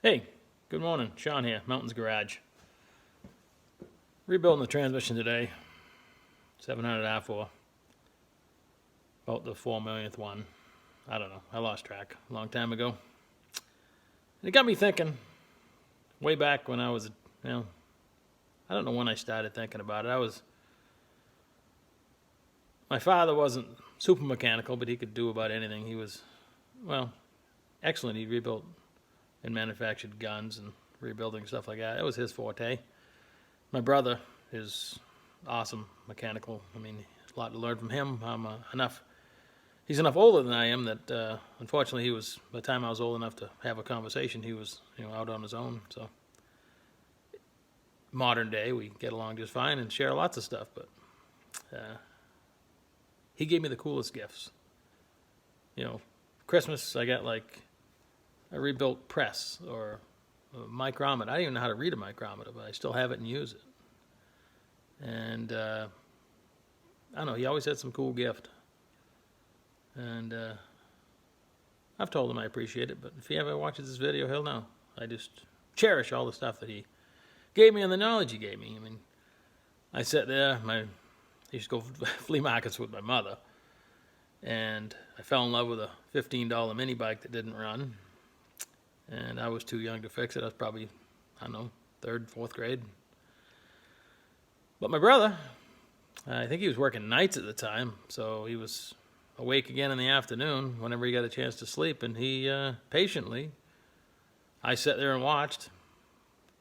Hey, good morning. Sean here, Mountains Garage. Rebuilding the transmission today. 700 R4. About the 4 millionth one. I don't know. I lost track a long time ago. And it got me thinking, way back when I was, I don't know when I started thinking about it. My father wasn't super mechanical, but he could do about anything. He was, excellent. He rebuilt and manufactured guns and rebuilding stuff like that. That was his forte. My brother is awesome mechanical. I mean, a lot to learn from him. He's enough older than I am that unfortunately by the time I was old enough to have a conversation, he was out on his own. So modern day, we get along just fine and share lots of stuff. But he gave me the coolest gifts. Christmas I got like a rebuilt press or a micrometer. I didn't even know how to read a micrometer, but I still have it and use it. And I don't know, he always had some cool gift. And I've told him I appreciate it, but if he ever watches this video, he'll know. I just cherish all the stuff that he gave me and the knowledge he gave me. I mean, I sat there, I used to go flea markets with my mother, and I fell in love with a $15 mini bike that didn't run. And I was too young to fix it. I was probably, third, fourth grade. But my brother, I think he was working nights at the time, so he was awake again in the afternoon whenever he got a chance to sleep. And he patiently, I sat there and watched,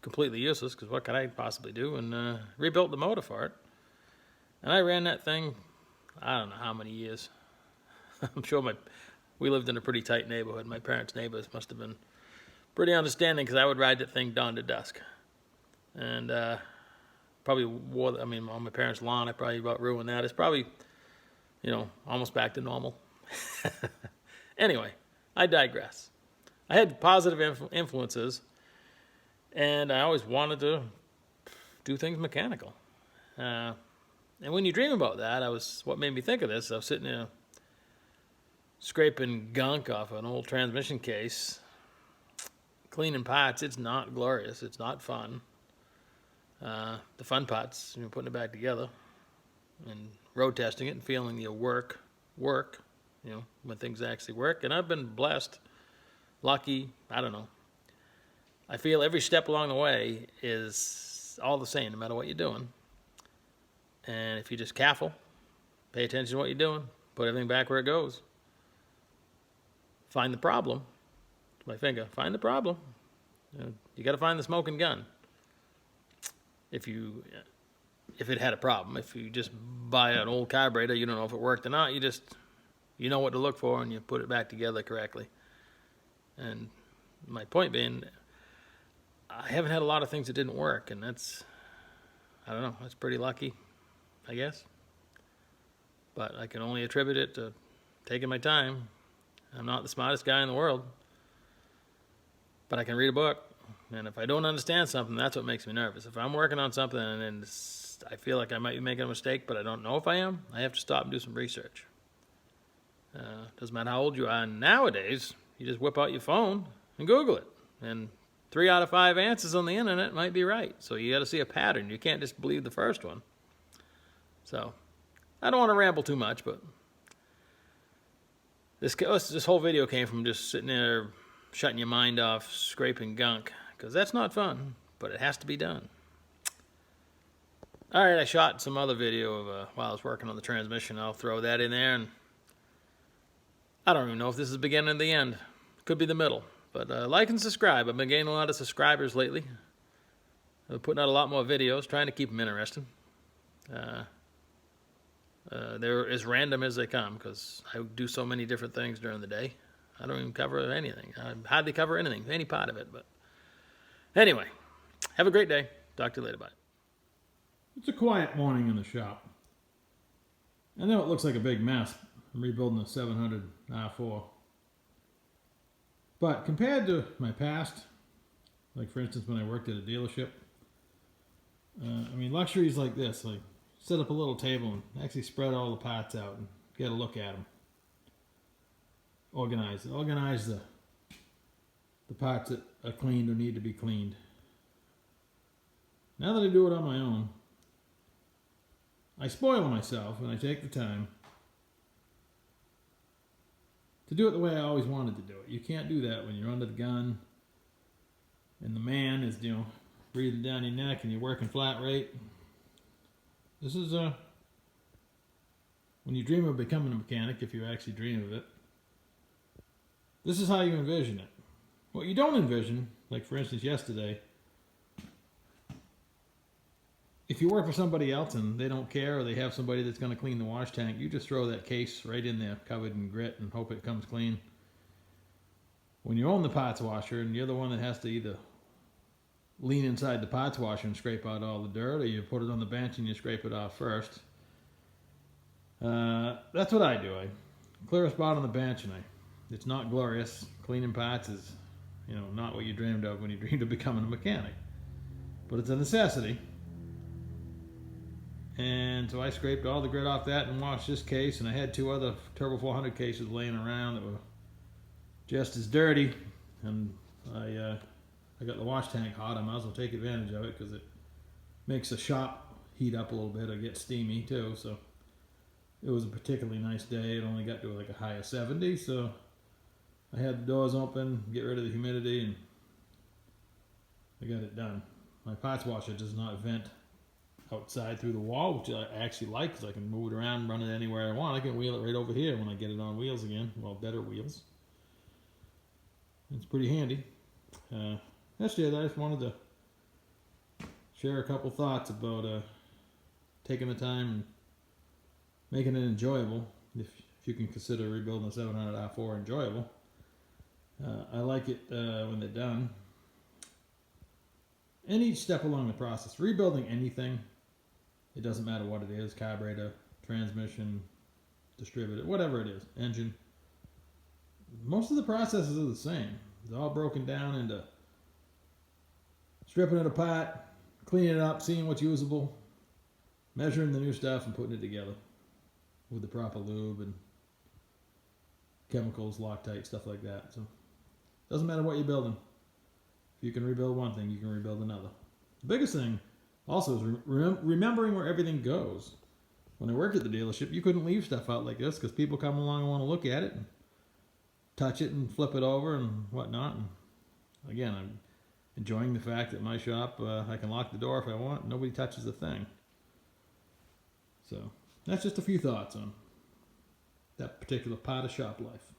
completely useless, because what could I possibly do, and rebuilt the motor for it. And I ran that thing, I don't know how many years. I'm sure we lived in a pretty tight neighborhood. My parents' neighbors must have been pretty understanding, because I would ride that thing dawn to dusk. And probably on my parents' lawn, I probably about ruined that. It's probably, almost back to normal. Anyway, I digress. I had positive influences, and I always wanted to do things mechanical. And when you dream about that, what made me think of this, I was sitting there scraping gunk off an old transmission case, cleaning parts. It's not glorious. It's not fun. The fun parts, putting it back together and road testing it and feeling the work, when things actually work. And I've been blessed, lucky, I don't know. I feel every step along the way is all the same, no matter what you're doing. And if you're just careful, pay attention to what you're doing, put everything back where it goes. Find the problem. My finger. Find the problem. You got to find the smoking gun. If it had a problem, if you just buy an old carburetor, you don't know if it worked or not. You know what to look for, and you put it back together correctly. And my point being, I haven't had a lot of things that didn't work, and that's pretty lucky, I guess. But I can only attribute it to taking my time. I'm not the smartest guy in the world, but I can read a book. And if I don't understand something, that's what makes me nervous. If I'm working on something and I feel like I might be making a mistake, but I don't know if I am, I have to stop and do some research. Doesn't matter how old you are. Nowadays, you just whip out your phone and Google it. And 3 out of 5 answers on the internet might be right. So you got to see a pattern. You can't just believe the first one. So I don't want to ramble too much, but this whole video came from just sitting there shutting your mind off, scraping gunk, because that's not fun, but it has to be done. All right, I shot some other video of while I was working on the transmission. I'll throw that in there, and I don't even know if this is the beginning or the end. Could be the middle, but like and subscribe. I've been gaining a lot of subscribers lately. I'm putting out a lot more videos, trying to keep them interesting. They're as random as they come, because I do so many different things during the day. I don't even cover anything. I hardly cover anything, any part of it. But anyway, have a great day. Talk to you later. Bye. It's a quiet morning in the shop. I know it looks like a big mess. I'm rebuilding a 700 R4. But compared to my past, like for instance when I worked at a dealership, luxuries like this, like set up a little table and actually spread all the parts out and get a look at them. Organize the the parts that are cleaned or need to be cleaned. Now that I do it on my own, I spoil myself and I take the time to do it the way I always wanted to do it. You can't do that when you're under the gun and the man is, breathing down your neck and you're working flat rate. This is when you dream of becoming a mechanic, if you actually dream of it, this is how you envision it. What you don't envision, like for instance yesterday, if you work for somebody else and they don't care, or they have somebody that's going to clean the wash tank, you just throw that case right in there covered in grit and hope it comes clean. When you own the parts washer and you're the one that has to either lean inside the parts washer and scrape out all the dirt, or you put it on the bench and you scrape it off first, that's what I do. I clear a spot on the bench, and it's not glorious. Cleaning parts is, not what you dreamed of when you dreamed of becoming a mechanic, but it's a necessity. And so I scraped all the grit off that and washed this case, and I had 2 other Turbo 400 cases laying around that were just as dirty, and I got the wash tank hot. I might as well take advantage of it because it makes the shop heat up a little bit or get steamy too. So it was a particularly nice day. It only got to like a high of 70, so I had the doors open, get rid of the humidity, and I got it done. My parts washer does not vent outside through the wall, which I actually like because I can move it around and run it anywhere I want. I can wheel it right over here when I get it on wheels again. Well, better wheels. It's pretty handy. That's it. I just wanted to share a couple thoughts about taking the time and making it enjoyable, if you can consider rebuilding a 700 R4 enjoyable. I like it when they're done. And each step along the process, rebuilding anything, it doesn't matter what it is, carburetor, transmission, distributor, whatever it is, engine. Most of the processes are the same. It's all broken down into stripping it apart, cleaning it up, seeing what's usable, measuring the new stuff and putting it together with the proper lube and chemicals, Loctite, stuff like that. So it doesn't matter what you're building. If you can rebuild one thing, you can rebuild another. The biggest thing also is remembering where everything goes. When I worked at the dealership, you couldn't leave stuff out like this because people come along and want to look at it and touch it and flip it over and whatnot. And again, I'm enjoying the fact that my shop, I can lock the door if I want. Nobody touches the thing. So that's just a few thoughts on that particular part of shop life.